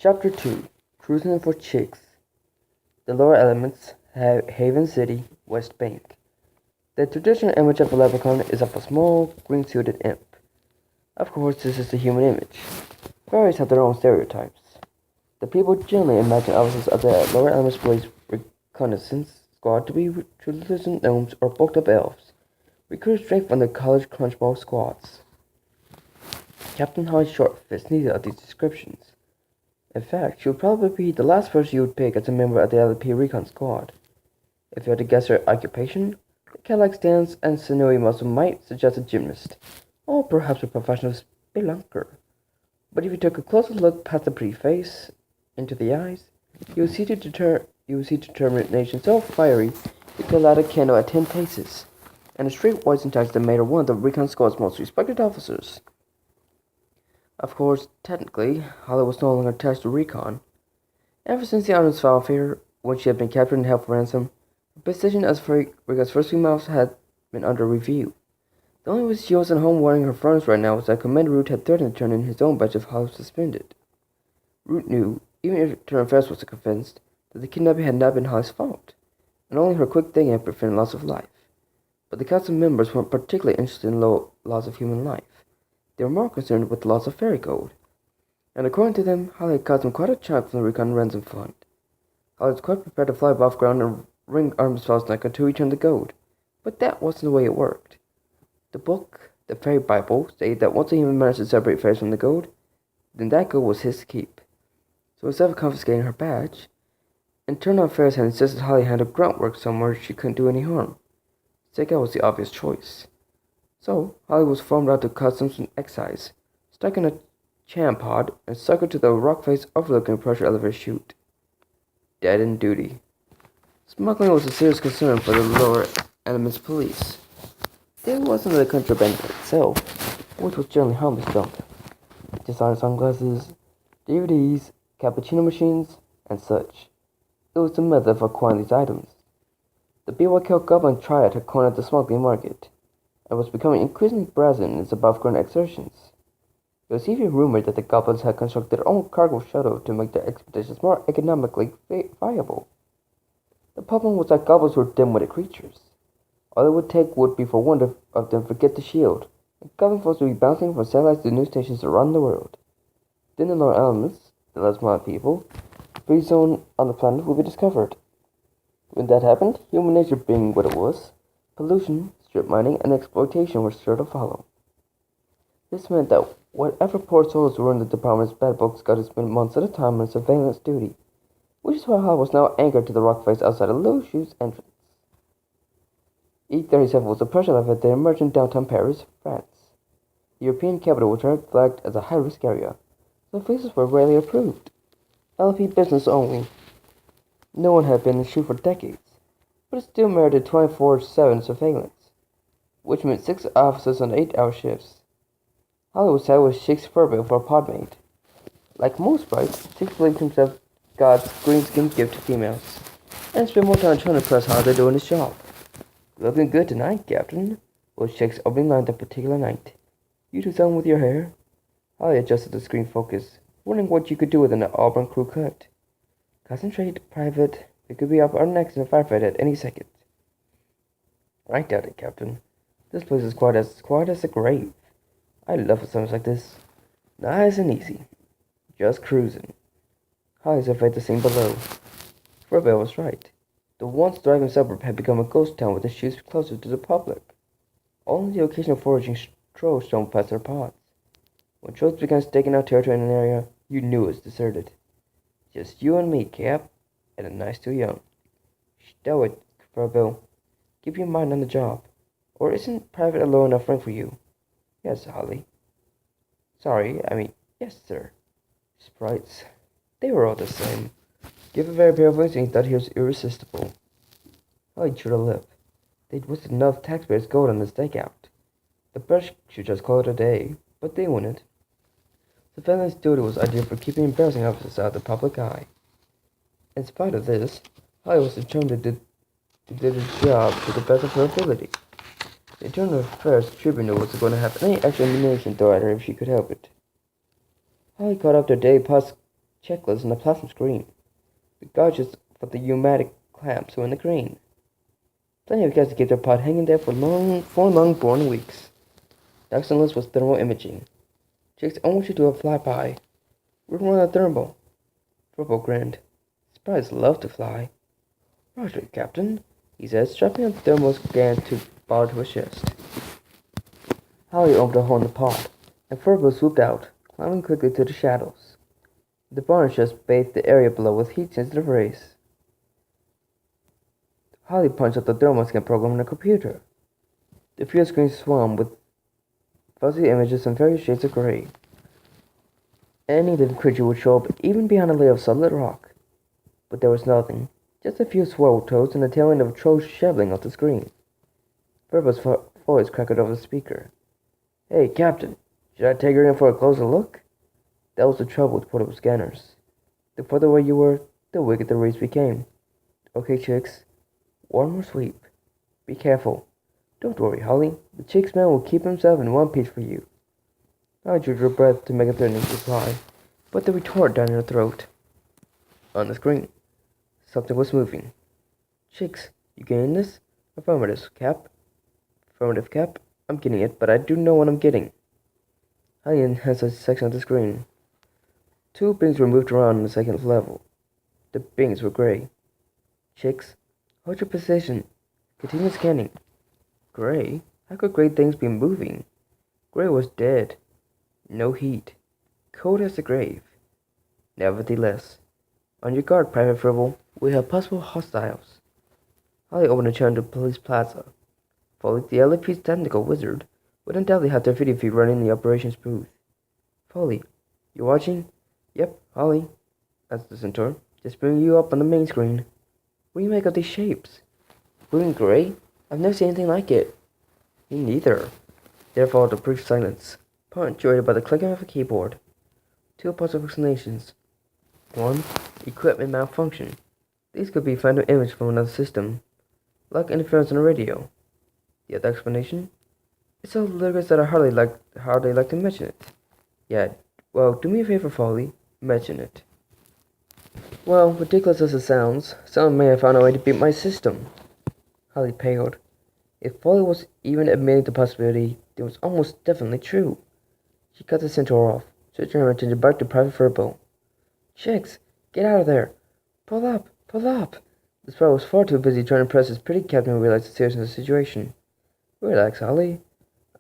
Chapter 2 Cruising for Chicks. The Lower Elements, Haven City, West Bank. The traditional image of a leprechaun is of a small, green-suited imp. Of course, this is the human image. Fairies have their own stereotypes. The people generally imagine officers of the Lower Elements Police Reconnaissance Squad to be translucent gnomes or bulked-up elves, recruited straight from the college crunchball squads. Captain Holly's short fits neither of these descriptions. In fact, she would probably be the last person you would pick as a member of the LP Recon Squad. If you had to guess her occupation, the Cadillac stance and sinewy muscle might suggest a gymnast, or perhaps a professional spelunker. But if you took a closer look past the pretty face, into the eyes, you would see determination so fiery you could light a candle at 10 paces, and a straight white syntax that made her one of the Recon Squad's most respected officers. Of course, technically, Holly was no longer attached to Recon. Ever since the Artemis Fowl affair, when she had been captured and held for ransom, her position as Recon's first female had been under review. The only reason she wasn't home warning her furnace right now was that Commander Root had threatened to turn in his own batch if Holly was suspended. Root knew, even if Turner Ferris was convinced, that the kidnapping had not been Holly's fault, and only her quick thinking had prevented loss of life. But the council members weren't particularly interested in loss of human life. They were more concerned with the loss of fairy gold, and according to them, Holly had cost them quite a chunk from the Recon Ransom Fund. Holly was quite prepared to fly above ground and wring Artemis Fowl's neck until he returned the gold, but that wasn't the way it worked. The book, the Fairy Bible, stated that once a human managed to separate fairies from the gold, then that gold was his to keep. So instead of confiscating her badge, Internal Affairs had insisted Holly handle grunt work somewhere she couldn't do any harm. Takeout was the obvious choice. So, Holly was farmed out to Customs and Excise, stuck in a jam pod, and suckered to the rock face overlooking pressure elevator chute. Dead in duty. Smuggling was a serious concern for the Lower Elements Police. There wasn't the contraband itself, which was generally harmless junk. Designer sunglasses, DVDs, cappuccino machines, and such. It was the method of acquiring these items. The BYK Goblin Triad had cornered the smuggling market, and was becoming increasingly brazen in its above-ground exertions. It was even rumored that the goblins had constructed their own cargo shuttle to make their expeditions more economically viable. The problem was that goblins were dim-witted creatures. All it would take would be for one of them to forget the shield, and goblin forces would be bouncing from satellites to news stations around the world. Then the lower elements, the less mild people, the free zone on the planet would be discovered. When that happened, human nature being what it was, pollution, strip mining, and exploitation were sure to follow. This meant that whatever poor souls were in the department's bad books got to spend months at a time on surveillance duty, which is why Hall was now anchored to the rock face outside of Little Shoe's entrance. E-37 was a pressure level that emerged in downtown Paris, France. The European capital was flagged as a high-risk area, so visas were rarely approved. LP business only. No one had been in the shoe for decades, but it still merited 24/7 surveillance, which meant 6 officers on 8-hour shifts. Holly was saddled with Shakespeare Furbill for a podmate. Like most brides, Shakespeare believed himself God's green-skinned gift to females, and spent more time trying to impress Holly than doing his job. "Looking good tonight, Captain," was Shakespeare's opening line that particular night. "You do something with your hair?" Holly adjusted the screen focus, wondering what you could do with an auburn crew cut. "Concentrate, Private. We could be up our necks in a firefight at any second." "I doubt it, Captain. This place is quiet as a grave. I love summers like this. Nice and easy. Just cruising." Holly surveyed the scene below. Furbill was right. The once thriving suburb had become a ghost town with the shoes closer to the public. Only the occasional foraging trolls strolled past their pods. When trolls began staking out territory in an area, you knew it was deserted. "Just you and me, Cap, and a nice too young." "Stow it, Furbill. Keep your mind on the job. Or isn't Private a low enough rank for you?" "Yes, Holly." Yes, sir." Sprites. They were all the same. Give a very pair of wings and he thought he was irresistible. Holly chewed her lip. They'd wasted enough taxpayers' gold on the stakeout. The British should just call it a day, but they wouldn't. Surveillance duty was ideal for keeping embarrassing officers out of the public eye. In spite of this, Holly was determined to do the job to the best of her ability. The Internal Affairs Tribunal was going to have any extra ammunition thrown at her if she could help it. Holly caught up their daily checklists on the platform screen. The gauges for the pneumatic clamps were in the green. Plenty of guys to keep their pod hanging there for long born weeks. Next on the list was thermal imaging. Chicks, I want you to do a flyby. We're going on a thermal. Fribble grinned. Spies love to fly. Roger, Captain, he said, strapping on the thermal scan tube bar to his chest. Holly opened a hole in the pod, and Fribble swooped out, climbing quickly to the shadows. The barn chest bathed the area below with heat-sensitive rays. Holly punched up the thermal scan program on the computer. The field screen swam with fuzzy images in various shades of gray. Any living creature would show up even behind a layer of solid rock. But there was nothing, just a few swirl toads and the tail end of a troll shoveling off the screen. Verba's voice crackled over the speaker. Hey, Captain, should I take her in for a closer look? That was the trouble with portable scanners. The further away you were, the weaker the rays became. Okay, chicks. One more sweep. Be careful. Don't worry, Holly. The chicks man will keep himself in one piece for you. I drew her breath to make a threatening reply, but the retort down in her throat. On the screen, something was moving. Chicks, you getting this? Affirmative, Cap. Affirmative, Cap. I'm getting it, but I do know what I'm getting. Holly enhanced a section of the screen. Two beings were moved around on the second level. The beings were gray. Chicks, hold your position. Continue scanning. Gray? How could gray things be moving? Gray was dead. No heat. Cold as the grave. Nevertheless, on your guard, Private Fribble. We have possible hostiles. Holly opened a chair into Police Plaza. Foley, the LAPD's technical wizard, would undoubtedly have their video feed running in the operations booth. Foley, you watching? Yep, Holly. That's the centaur. Just bringing you up on the main screen. What do you make of these shapes? Blue and gray? I've never seen anything like it. Me neither. There followed a brief silence, punctuated by the clicking of a keyboard. Two possible explanations. One, equipment malfunction. These could be phantom image from another system, like interference on the radio. The other explanation? It's so ludicrous that I hardly like to mention it. Yeah, well, do me a favor, Foley. Mention it. Well, ridiculous as it sounds, someone may have found a way to beat my system. Holly paled. If Foley was even admitting the possibility, it was almost definitely true. She cut the centaur off, switching her attention back to Private Furbo. Chicks, get out of there! Pull up! Pull up! The spy was far too busy trying to impress his pretty captain to realize the seriousness of the situation. Relax, Holly.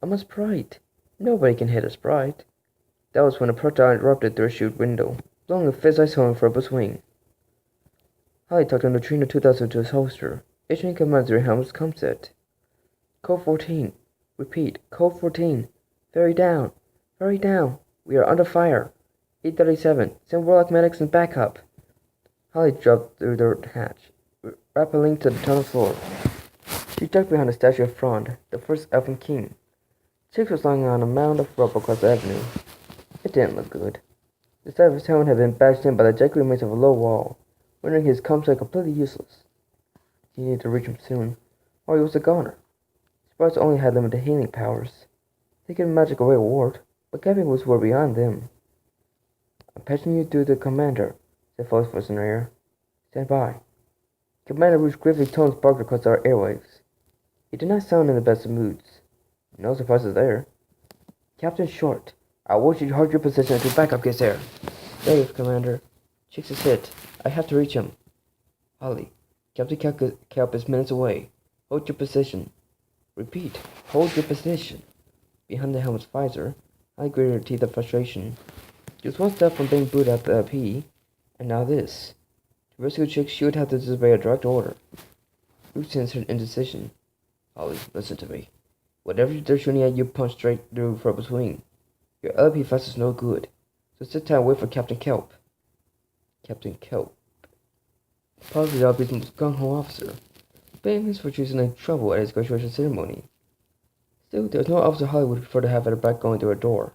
I'm a sprite. Nobody can hit a sprite. That was when a projectile erupted through a chute window, blowing a fist-sized hole in Furbo's wing. Holly tucked a Neutrino 2000 to his holster, issuing commands through Helmut's comset. Code 14. Repeat, Code 14. Ferry down. Ferry down. We are under fire. 837. Send warlock medics and backup. Holly dropped through the hatch, rappelling to the tunnel floor. She ducked behind the statue of Frond, the first elfin king. Chicks was lying on a mound of rubble across the avenue. It didn't look good. The side of his helmet had been bashed in by the jagged remains of a low wall, rendering his comset completely useless. He needed to reach him soon, or he was a goner. Sprites only had limited healing powers. They could magic away a ward, but Gavin was well beyond them. I'm patching you through the commander, said Foley's voice in her ear. Stand by. Commander Rouge's grisly tones barked across our airwaves. He did not sound in the best of moods. No surprises there. Captain Short, I want you to hold your position until backup gets there. Dave, Commander. Chicks is hit. I have to reach him. Holly, Captain Kelp is minutes away. Hold your position. Repeat, hold your position. Behind the helmet's visor, Holly gritted her teeth of frustration. She was one step from being booted out the LP, and now this. To rescue Chicks, she would have to disobey a direct order. Rouge sensed her indecision. Holly, listen to me. Whatever they're shooting at you, punch straight through Furbo's wing. Your LP fast is no good, so sit down and wait for Captain Kelp. Captain Kelp. Probably the LP's most gung-ho officer, famous for choosing any trouble at his graduation ceremony. Still, there's no officer Holly would prefer to have at her back going through a door.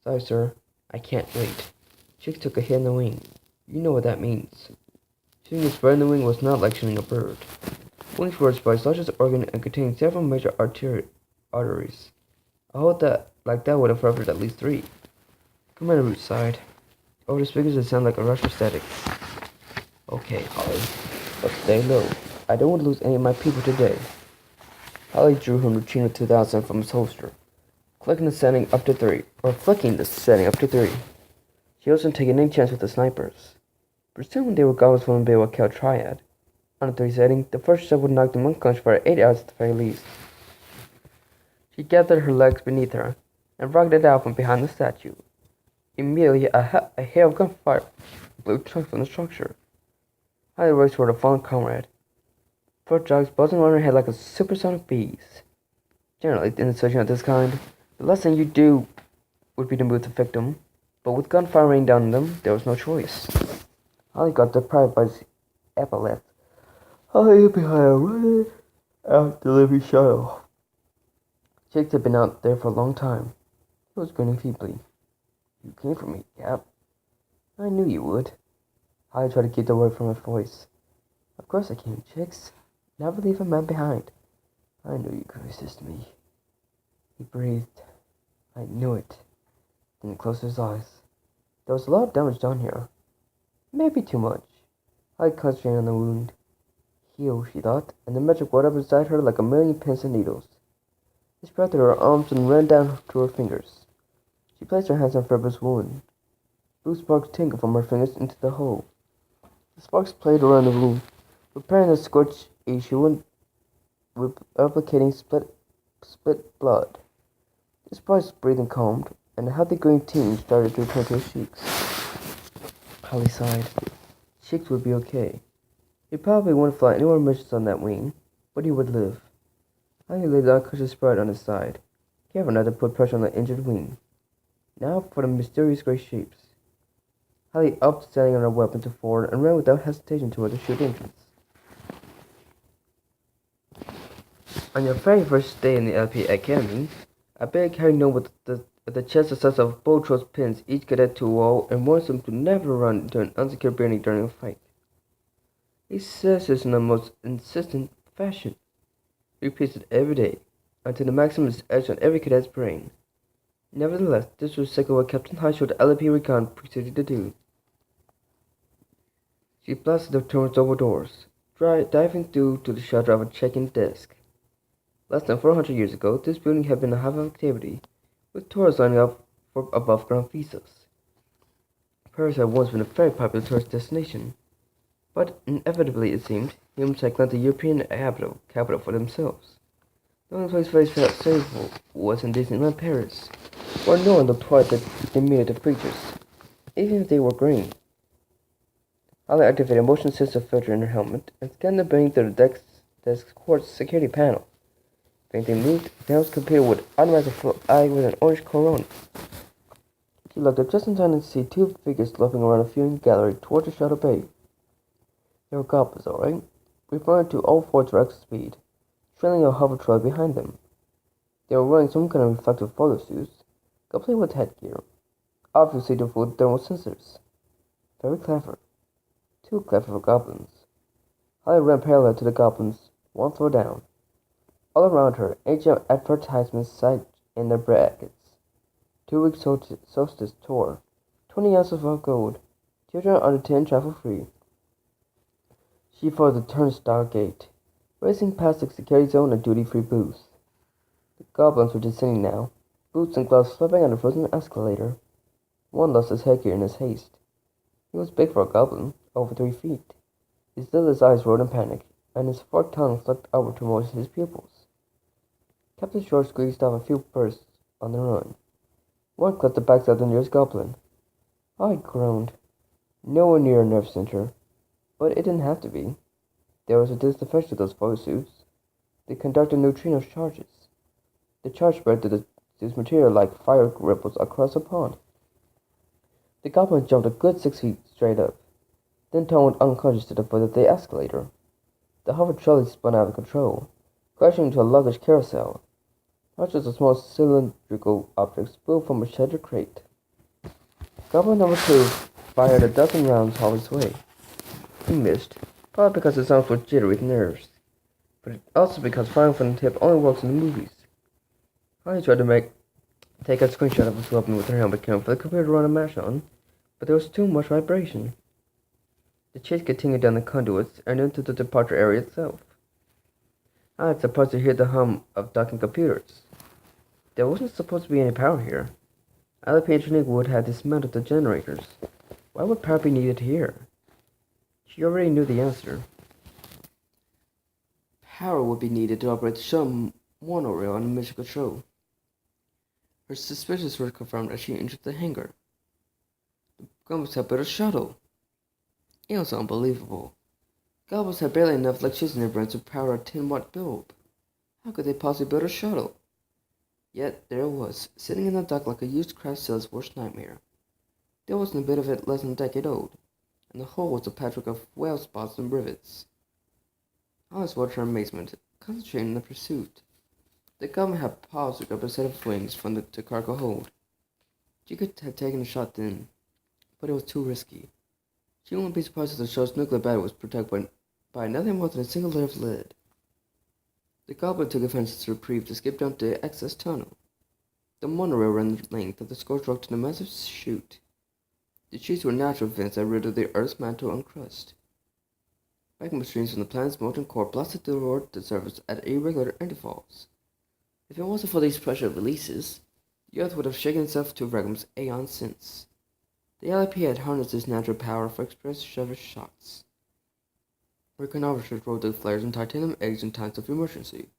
Sorry, sir. I can't wait. Chicks took a hit in the wing. You know what that means. Shooting a spread in the wing was not like shooting a bird. Wings were its largest organ and contained several major arteries. A hole like that would have ruptured at least 3. Commander Root sighed. Over the speakers it sounded like a rush of static. Okay, Holly, but stay low. I don't want to lose any of my people today. Holly drew her Neutrino 2000 from his holster, flicking the setting up to 3. She wasn't taking any chance with the snipers. Presuming they were goblins from the Baywa Cal Triad. On the 3 setting, the first shot would knock them unconscious for 8 hours at the very least. She gathered her legs beneath her and rocketed out from behind the statue. Immediately, a hail of gunfire blew chunks from the structure. Holly raced toward her fallen comrade. Foot jogs buzzing around her head like a supersonic bees. Generally, in a situation of this kind, the last thing you do would be to move the victim, but with gunfire raining down on them, there was no choice. Holly got deprived by the epaulets. Holly hid behind a running out delivery shuttle. Chicks had been out there for a long time. He was grinning feebly. You came for me, Cap. I knew you would. Holly tried to keep the word from her voice. Of course I came, Chicks. Never leave a man behind. I knew you could resist me. He breathed. I knew it. Then he closed his eyes. There was a lot of damage done here. Maybe too much. Holly concentrated on the wound. Heal, she thought, and the magic welled up inside her like a million pins and needles. It spread through her arms and ran down to her fingers. She placed her hands on Fibber's wound. Blue sparks tinkled from her fingers into the hole. The sparks played around the room, repairing the scorched issue and replicating split blood. The sparks breathing calmed, and a healthy green tinge started to return to his cheeks. Holly sighed. Cheeks would be okay. He probably wouldn't fly any more missions on that wing, but he would live. Holly laid the unconscious Sprite on his side, careful not to put pressure on the injured wing. Now for the mysterious gray shapes. Holly upped, standing on her weapon to forward, and ran without hesitation toward the chute entrance. On your very first day in the LP Academy, I begged Harry know what the chest size of Boltro's pins each cadet to a wall and warns them to never run into an unsecured building during a fight. He says this in the most insistent fashion. He repeats it every day, until the maximum is etched on every cadet's brain. Nevertheless, this was exactly what Captain Highshow's LP Recon proceeded to do. She blasted the turret's double doors, diving through to the shelter of a check-in desk. Less than 400 years ago, this building had been a hive of activity, with tourists lining up for above-ground visas. Paris had once been a very popular tourist destination, but inevitably, it seemed, humans had claimed the European capital for themselves. The only place very felt safe was in Disneyland Paris, where no one looked twice at diminutive creatures, even if they were green. Holly activated a motion sensor filter in her helmet and scanned the building through the desk's quartz security panel. If anything moved, the panel's computer would automatically fly with an orange corona. She looked up just in time to see 2 figures loafing around a viewing gallery toward the shuttle bay. They were goblins, all right, referring to all 4 tracks of speed, trailing a hover trolley behind them. They were wearing some kind of reflective photo suits, complete with headgear, obviously to fool thermal sensors. Very clever. Too clever for goblins. Holly ran parallel to the goblins, 1 floor down. All around her, ancient advertisements sat in their brackets. 2-week solstice tour, 20 ounces of gold, children under 10 travel free. She followed the turnstile gate, racing past the security zone and duty-free booths. The goblins were descending now, boots and gloves slipping on the frozen escalator. One lost his headgear in his haste. He was big for a goblin, over 3 feet. His lidless eyes rolled in panic, and his forked tongue flicked upward to moisten his pupils. Captain Short squeezed off a few bursts on the run. One clipped the backside of the nearest goblin. I groaned. Nowhere near a nerve center, but it didn't have to be. There was a distinct to those photo suits. They conducted neutrino charges. The charge spread through the suit's material like fire ripples across a pond. The goblin jumped a good 6 feet straight up, then tumbled unconscious to the foot of the escalator. The hover trolley spun out of control, crashing into a luggage carousel. Not just a small cylindrical object spilled from a shattered crate. Goblin number 2 fired a dozen rounds Holly's way. He missed, probably because his arms were jittery with nerves, but also because firing from the tip only works in the movies. Holly tried to take a screenshot of his weapon with her helmet cam for the computer to run a match on, but there was too much vibration. The chase continued down the conduits and into the departure area itself. I was surprised to hear the hum of docking computers. There wasn't supposed to be any power here. LP Engineering would have dismantled the generators. Why would power be needed here? She already knew the answer. Power would be needed to operate the shuttle monorail under mission control. Her suspicions were confirmed as she entered the hangar. The Gumbos had built a shuttle. It was unbelievable. Gumbos had barely enough electricity in their brains to power a 10-watt bulb. How could they possibly build a shuttle? Yet there it was, sitting in the dock like a used craft sales's worst nightmare. There wasn't a bit of it less than a decade old, and the whole was a patchwork of weld spots and rivets. Alice watched her amazement, concentrating on the pursuit. The government had paused up a set of wings from the cargo hold. She could have taken a shot then, but it was too risky. She wouldn't be surprised if the shuttle's nuclear battery was protected by nothing more than a single layer of lead. The goblin took advantage of the reprieve to skip down the access tunnel. The monorail ran the length of the scorched rock to the massive chute. The chutes were natural vents that riddled the Earth's mantle and crust. Magma streams from the planet's molten core blasted toward the surface at irregular intervals. If it wasn't for these pressure releases, the Earth would have shaken itself to fragments aeons since. The LIP had harnessed this natural power for express shuttle shots. Reconnaissance rolled the flares and titanium eggs in times of emergency.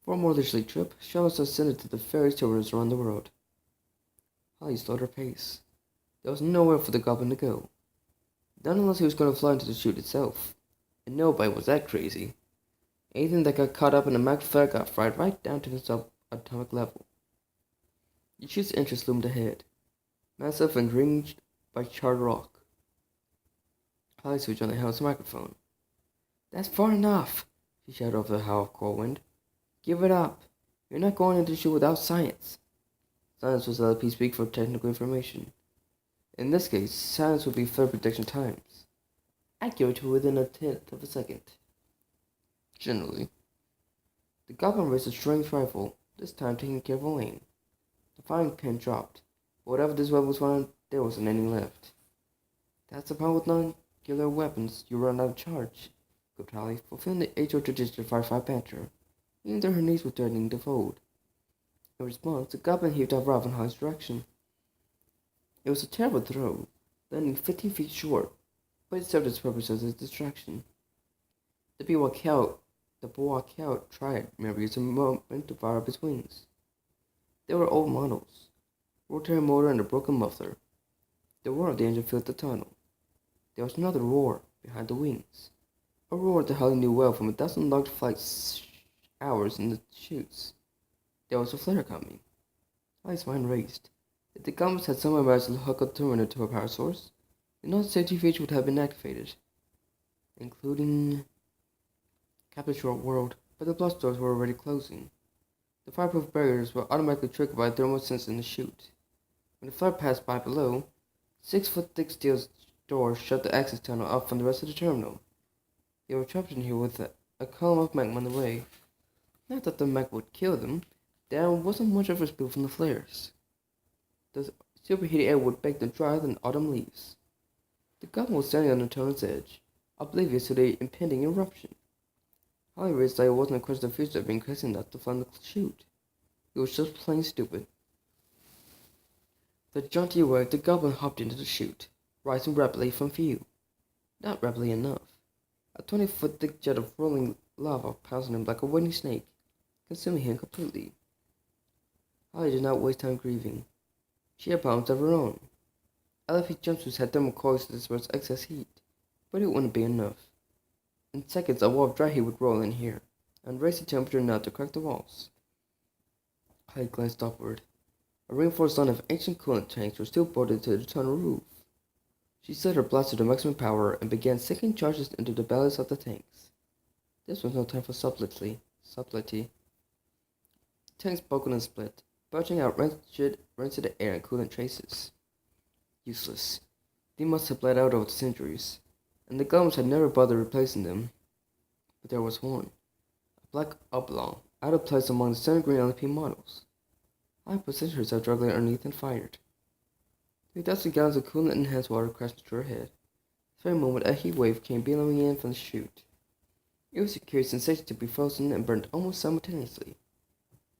For a more leisurely trip, shuttles ascended to the various terminals around the world. Holly slowed her pace. There was nowhere for the goblin to go. Not unless he was going to fly into the chute itself. And nobody was that crazy. Anything that got caught up in a Mac flare got fried right down to the subatomic level. The chute's entrance loomed ahead, massive and ringed by charred rock. Holly switched on the helmet's microphone. "That's far enough," she shouted over the howl of cold wind. "Give it up. You're not going into the chute without science." Science was LP speak for technical information. In this case, silence would be flare prediction times, accurate to within a tenth of a second. Generally, the goblin raised a strange rifle, this time taking care of a lane. The firing pin dropped, but whatever this weapon was found, there wasn't any left. That's the problem with non-killer weapons, you run out of charge. Good Holly, fulfilling the age-old tradition to fire 5 banter, even though her knees were threatening to fold. In response, the goblin heaved off Rob in Holly's direction. It was a terrible throw, landing 15 feet short, but it served its purpose as a distraction. The Boa Cow tried, remember, used a moment to fire up its wings. They were old models, rotary motor and a broken muffler. The roar of the engine filled the tunnel. There was another roar behind the wings, a roar that Holly knew well from a dozen logged flight hours in the chutes. There was a flare coming. Holly's mind raced. If the Gumbos had somehow managed to hook a terminal to a power source, then all the safety features would have been activated, including Captain Short World, but the blast doors were already closing. The fireproof barriers were automatically triggered by a thermal sensor in the chute. When the flare passed by below, 6-foot-thick steel doors shut the access tunnel off from the rest of the terminal. They were trapped in here with a column of magma in the way. Not that the magma would kill them, there wasn't much of a spill from the flares. The superheated air would bake them drier than autumn leaves. The goblin was standing on the tunnel's edge, oblivious to the impending eruption. Holly realized that it wasn't a question of future being crazy enough to fund the chute. It was just plain stupid. The jaunty way the goblin hopped into the chute, rising rapidly from view. Not rapidly enough. A 20-foot thick jet of rolling lava pounced on him like a waiting snake, consuming him completely. Holly did not waste time grieving. She had problems of her own. LFP jumpsuits had thermal coils to disperse excess heat, but it wouldn't be enough. In seconds, a wall of dry heat would roll in here, and raise the temperature enough to crack the walls. Holly glanced upward. A reinforced line of ancient coolant tanks were still bolted to the tunnel roof. She set her blaster to maximum power and began sinking charges into the bellies of the tanks. This was no time for subtlety. Tanks buckled and split, belching out rancid air and coolant traces. Useless. They must have bled out over the centuries, and the Goblins had never bothered replacing them. But there was one, a black oblong, out of place among the center green LP models. I positioned herself directly underneath and fired. Dusty gallons of coolant enhanced water crashed into her head. At the very moment, a heat wave came billowing in from the chute. It was a curious sensation to be frozen and burned almost simultaneously.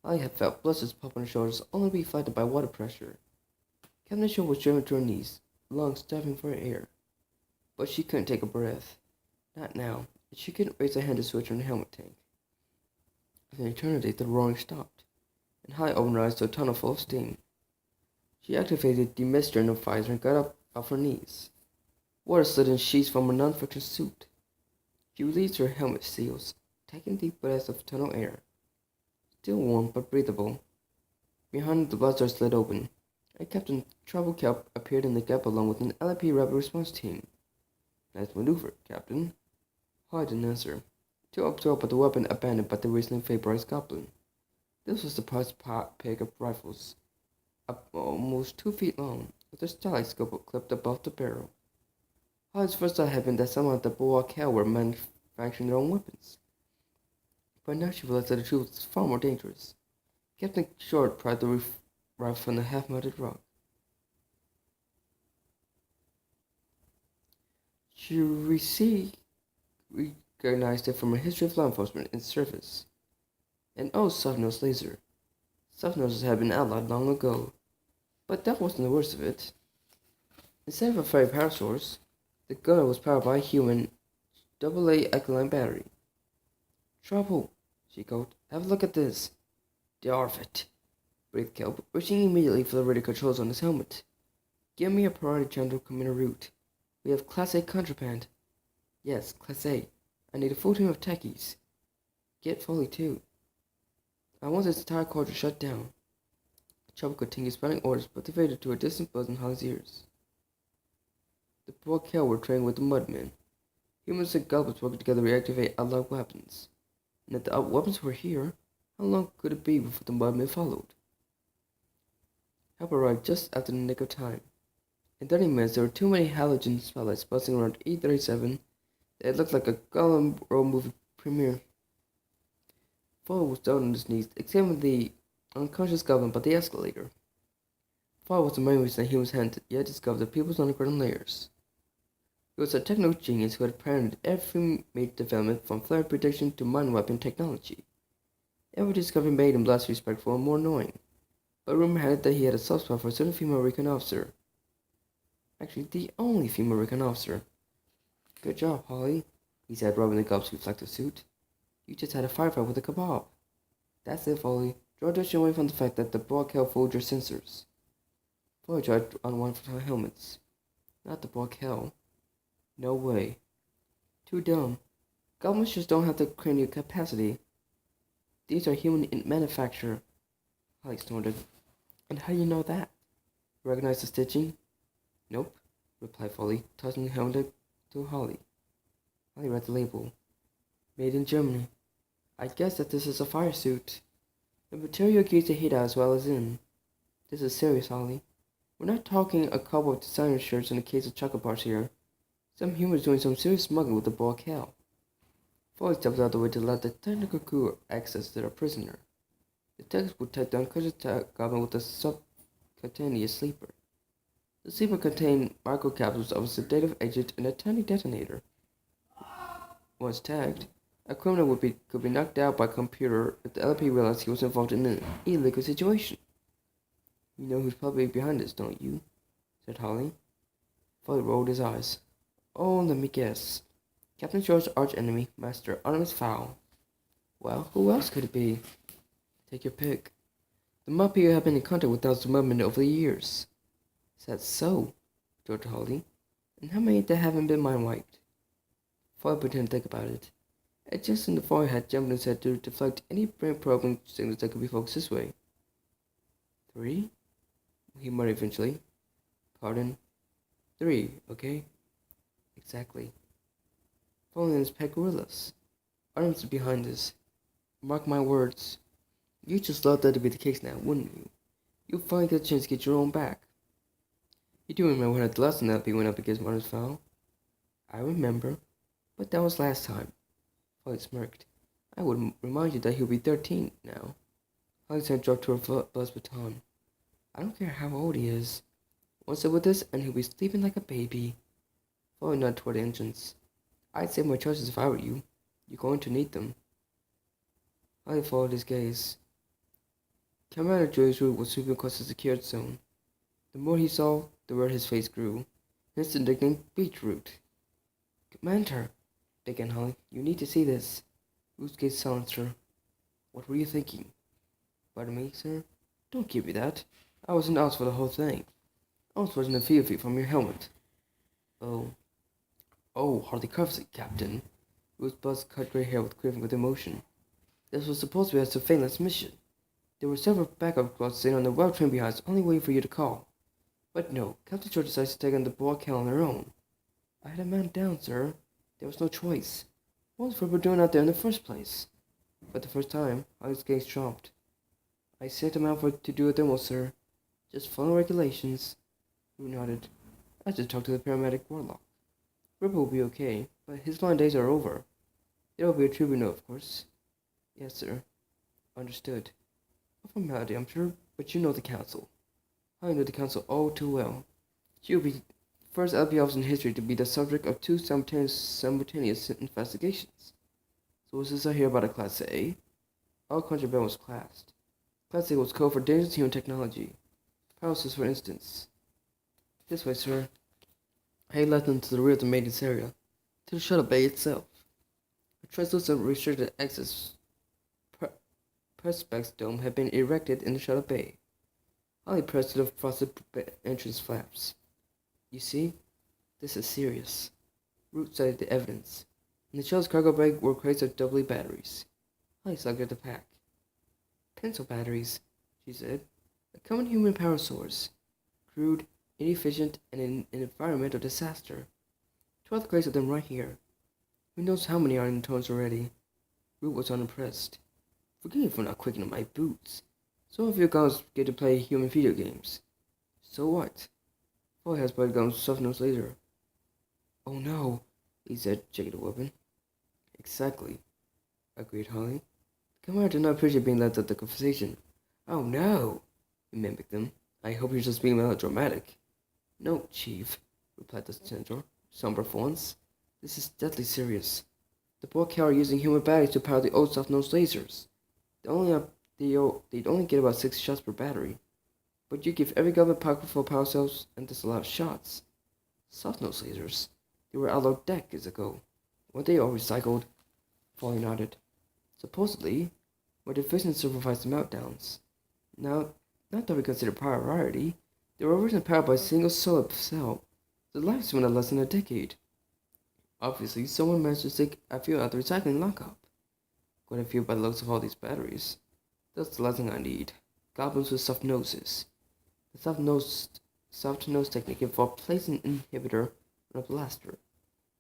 Holly had felt blisters pop on her shoulders, only to be flattened by water pressure. Captain Shaw was driven to her knees, lungs stuffing for air. But she couldn't take a breath. Not now. She couldn't raise a hand to switch on the helmet tank. After an eternity, the roaring stopped, and Holly opened her eyes to a tunnel full of steam. She activated the mist-sternovisor and got up off her knees. Water slid in sheets from her non-friction suit. She released her helmet seals, taking deep breaths of tunnel air. Still warm but breathable. Behind the blast door slid open, and Captain Trouble Kelp appeared in the gap along with an LAP rapid response team. Nice maneuver, Captain. Holly didn't answer, too absorbed by the weapon abandoned by the recently vaporized goblin. This was the prize pick of rifles, almost 2 feet long, with a starlight scope clipped above the barrel. Holly's first thought had been that some of the Bulwark Hell were manufacturing their own weapons. But now she realized that the truth was far more dangerous. Captain Short pried the rifle from the half-melted rock. She recognized it from her history of law enforcement and service. An old soft-nosed laser. Soft-noses had been outlawed long ago. But that wasn't the worst of it. Instead of a fairy power source, the gun was powered by a human AA alkaline battery. Trouble, she called. Have a look at this. Darvit, breathed Kelp, reaching immediately for the radio controls on his helmet. Give me a priority channel coming en route. We have Class A contraband. Yes, Class A. I need a full team of techies. Get Foley, too. I want this entire quarter shut down. Trouble continued spelling orders, but they faded to a distant buzz in Holly's ears. The Bulwark Hell were training with the Mudmen. Humans and goblins working together to reactivate outlawed weapons. And if the weapons were here, how long could it be before the Mudmen followed? Help arrived just after the nick of time. In 30 minutes, there were too many halogen spotlights buzzing around E37 that it looked like a Gollum road movie premiere. Foley was down on his knees, examining the unconscious goblin by the escalator. Foley was the main reason that humans hadn't yet discovered the people's underground layers. He was a technical genius who had pioneered every major development from flare prediction to mind weapon technology. Every discovery made him less respectful and more annoying, but rumor had it that he had a soft spot for a certain female recon officer. Actually, the only female recon officer. Good job, Holly, he said, rubbing the gob's reflective suit. You just had a firefight with a kebab. That's it, Foley. Draw attention away from the fact that the Bulwark Hell fooled your sensors. Foley tried on one of her helmets. Not the Bulwark Hell. No way. Too dumb. Goblins just don't have the cranial capacity. These are human in manufacture. Holly snorted. And how do you know that? Recognize the stitching? Nope, replied Foley, tossing the helmet to Holly. Holly read the label. Made in Germany. I guess that this is a fire suit. The material keeps the heat out as well as in. This is serious, Holly. We're not talking a couple of designer shirts and a case of chocolate bars here. Some humans doing some serious smuggling with the Bulwark Hell. Foley stepped out of the way to let the technical crew access to their prisoner. The techs would take the unconscious goblin with a subcutaneous sleeper. The sleeper contained microcapsules of a sedative agent and a tiny detonator. Once tagged, a criminal could be knocked out by a computer if the LP realized he was involved in an illegal situation. You know who's probably behind this, don't you? Said Holly. Foley rolled his eyes. Oh, let me guess. Captain Short's arch-enemy, Master Artemis Fowl. Well, who else could it be? Take your pick. The mud people have been in contact with thousands of mudmen over the years. Is that so? retorted Holly. And how many that haven't been mind-wiped? Foley pretended to think about it. It just in the Foley had jumped in his head to deflect any brain-probing signals that could be focused this way. 3? He muttered eventually. Pardon? 3, okay? Exactly. Foley and his pet gorillas. Artemis is behind us. Mark my words. You'd just love that to be the case now, wouldn't you? You'll finally get a chance to get your own back. You do remember when the last time that went up against Artemis Fowl? I remember, but that was last time. Foley smirked. I would remind you that he'll be 13 now. Holly's hand dropped to her buzz baton. I don't care how old he is. One step with this, and he'll be sleeping like a baby. Following nod toward the engines. I'd save my choices if I were you. You're going to need them. I followed his gaze. Commander Joy's route was sweeping across the secured zone. The more he saw, the redder his face grew. Hence the nickname Beetroot. Commander, began Holly, you need to see this. Root's gaze silenced her. What were you thinking? Pardon me, sir? Don't give me that. I wasn't out for the whole thing. I was watching the field feed from your helmet. Oh. Oh, hardly covers it, Captain. Root's buzz cut gray hair with quivering with emotion. This was supposed to be a surveillance mission. There were several backup squads sitting on the well-trained behinds only waiting for you to call. But no, Captain George decided to take on the blockade on their own. I had a man down, sir. There was no choice. What was we doing out there in the first place? For the first time, Holly's gaze dropped. I sent him out to do a demo, sir. Just follow regulations. Root nodded. I just talked to the paramedic Warlock. Ripper will be okay, but his flying days are over. There will be a tribunal, of course. Yes, sir. Understood. A formality, I'm sure, but you know the council. I know the council all too well. She will be the first LP officer in history to be the subject of two simultaneous investigations. So was this I hear about a Class A? All contraband was classed. Class A was code for dangerous human technology. Paralysis, for instance. This way, sir. I led them to the rear of the maintenance area, to the shuttle bay itself. A translucent restricted access perspex dome had been erected in the shuttle bay. Holly pressed to the frosted entrance flaps. You see, this is serious. Root cited the evidence. In the shuttle's cargo bag were crates of AA batteries. Holly selected the pack. Pencil batteries, she said. A common human power source. Crude, inefficient, and an environmental disaster. 12 crates of them right here. Who knows how many are in the tones already? Root was unimpressed. Forgive me for not quickening my boots. Some of your guns get to play human video games. So what? Foy has brought guns soft-nosed laser. Oh no, he said, checking the weapon. Exactly, agreed Holly. The commander did not appreciate being left out the conversation. Oh no, he mimicked them. I hope you're just being melodramatic. No, Chief, replied the senator, somber for once. This is deadly serious. The blockade are using human batteries to power the old soft-nosed lasers. They'd only get about 6 shots per battery. But you give every government pocket full of power cells, and that's a lot of shots. Soft-nosed lasers. They were outlawed decades ago. Weren't they all recycled? Foley nodded. Supposedly, but they're fixing to supervise the meltdowns. Now, not that we consider priority, they were originally powered by a single solar cell. The lifespan of less than a decade. Obviously, someone managed to stick a few out the recycling lockup. Quite a few by the looks of all these batteries. That's the last thing I need. Goblins with soft noses. The soft nose technique involved placing an inhibitor on a blaster,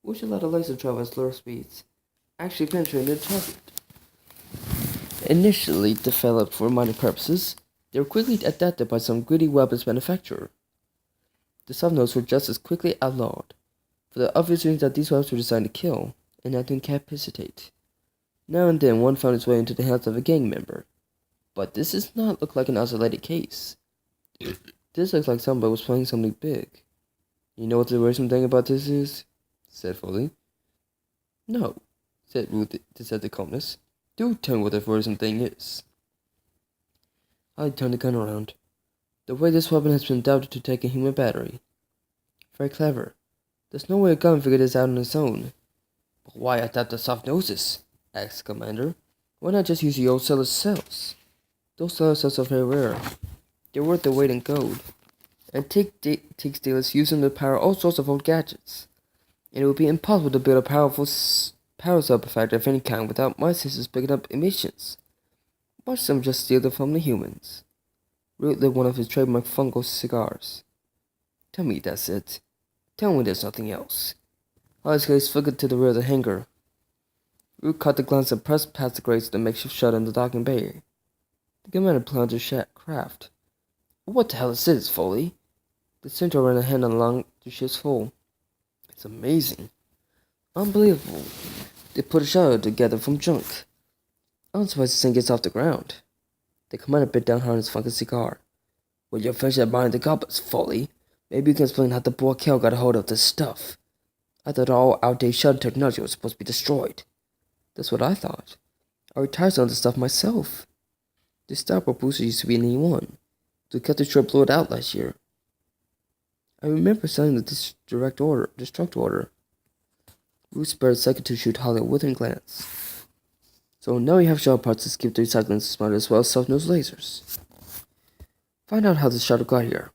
which allowed a laser to travel at slower speeds, actually penetrating the target. Initially developed for mining purposes, they were quickly adapted by some greedy weapons manufacturer. The soft nose were just as quickly outlawed, for the obvious reason that these weapons were designed to kill and not to incapacitate. Now and then one found its way into the hands of a gang member, but this does not look like an isolated case. This looks like somebody was planning something big. You know what the worrisome thing about this is? Said Foley. No, said Ruth with calmness. Do tell me what the worrisome thing is. I turned the gun around. The way this weapon has been adapted to take a human battery. Very clever. There's no way a gun figured this out on its own. But why adapt the soft noses? Asked the commander. Why not just use the old solar cells? Those solar cells are very rare. They're worth their weight in gold. Antique dealers use them to power all sorts of old gadgets. And it would be impossible to build a powerful power cell factory of any kind without my systems picking up emissions. Watch them just steal them from the humans. Root lit one of his trademark fungal cigars. Tell me that's it. Tell me there's nothing else. Holly's gaze flickered to the rear of the hangar. Root caught the glance and pressed past the grates of the makeshift shutter in the docking bay. The commander plunged his craft. What the hell is this, Foley? The centaur ran a hand along the ship's hull. It's amazing. Unbelievable. They put a shuttle together from junk. I'm surprised this thing gets off the ground. The commander bit down hard on his funky cigar. Well, you're finished admiring the goblets, Foley. Maybe you can explain how the boy Kel got a hold of this stuff. I thought all outdated shuttle technology was supposed to be destroyed. That's what I thought. I retired some of the stuff myself. This stopper booster used to be an E1. So cut the short blew it out last year. I remember signing the destruct order. Ruth spared a second to shoot Holly a withering glance. So now we have shuttle parts to skip the recycling smart as well as self-nosed lasers. Find out how the shuttle got here.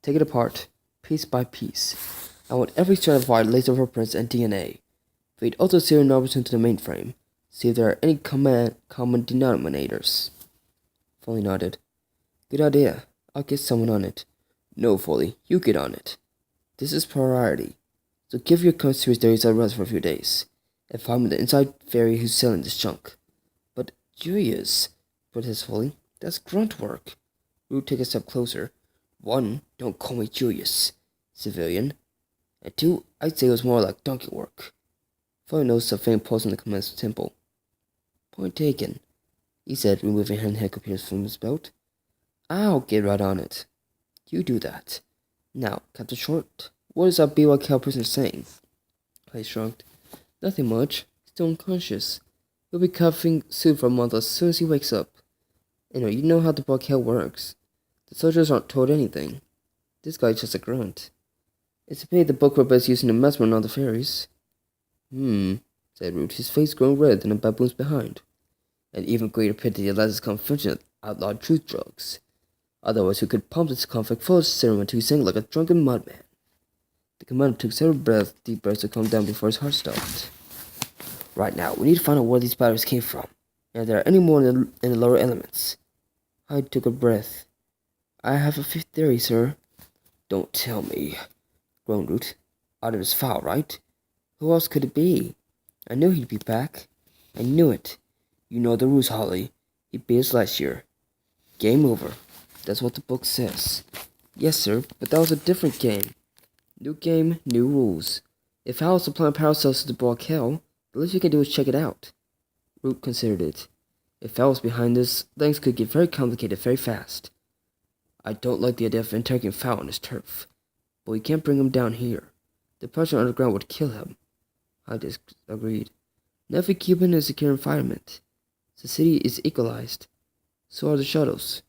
Take it apart, piece by piece. I want every strand of wire, laser footprints, and DNA. Feed all the serial numbers into the mainframe. See if there are any common denominators. Foley nodded. Good idea. I'll get someone on it. No, Foley, you get on it. This is priority. So give your series theories a rest for a few days. And find me the inside fairy who's selling this junk. But Julius, protested Foley, that's grunt work. Root, take a step closer. 1, don't call me Julius, civilian. And 2, I'd say it was more like donkey work. Foley noticed a faint pulse in the command's temple. Point taken, he said, removing handheld computers from his belt. I'll get right on it. You do that. Now, Captain Short, what is our BYK prisoner saying? Clay shrugged. Nothing much. Still unconscious. He'll be coughing soon for a month as soon as he wakes up. Anyway, you know how the BYK works. The soldiers aren't told anything. This guy's just a grunt. It's a pity the book club is using the mesmer on the fairies. Said Root, his face growing redder than the baboons behind. An even greater pity that his convention outlawed truth drugs. Otherwise, we could pump this conflict full of serum until he sank like a drunken madman. The commander took several deep breaths to calm down before his heart stopped. Right now, we need to find out where these batteries came from, and if there are any more in the lower elements. Hyde took a breath. I have a fifth theory, sir. Don't tell me, groaned Root. Artemis Fowl, right? Who else could it be? I knew he'd be back. I knew it. You know the rules, Holly. He beat us last year. Game over. That's what the book says. Yes, sir, but that was a different game. New game, new rules. If Hal is supplying power cells to the block hell, the least we can do is check it out. Root considered it. If Hal was behind this, things could get very complicated very fast. I don't like the idea of interrogating Fowl on his turf, but we can't bring him down here. The pressure underground would kill him. I disagreed. Now if we keep him in a secure environment, the city is equalized. So are the shuttles.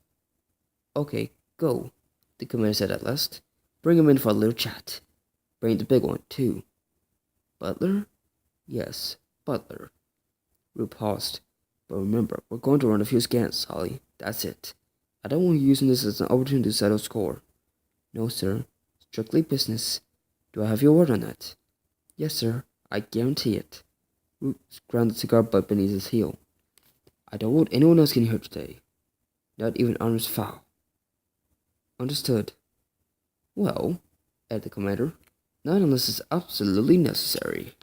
Okay, go, the commander said at last. Bring him in for a little chat. Bring the big one, too. Butler? Yes, Butler. Root paused. But remember, we're going to run a few scans, Holly. That's it. I don't want you using this as an opportunity to settle score. No, sir. Strictly business. Do I have your word on that? Yes, sir. I guarantee it. Root ground the cigar butt beneath his heel. I don't want anyone else getting hurt today. Not even Artemis Fowl. Understood. Well, added the commander, not unless it's absolutely necessary.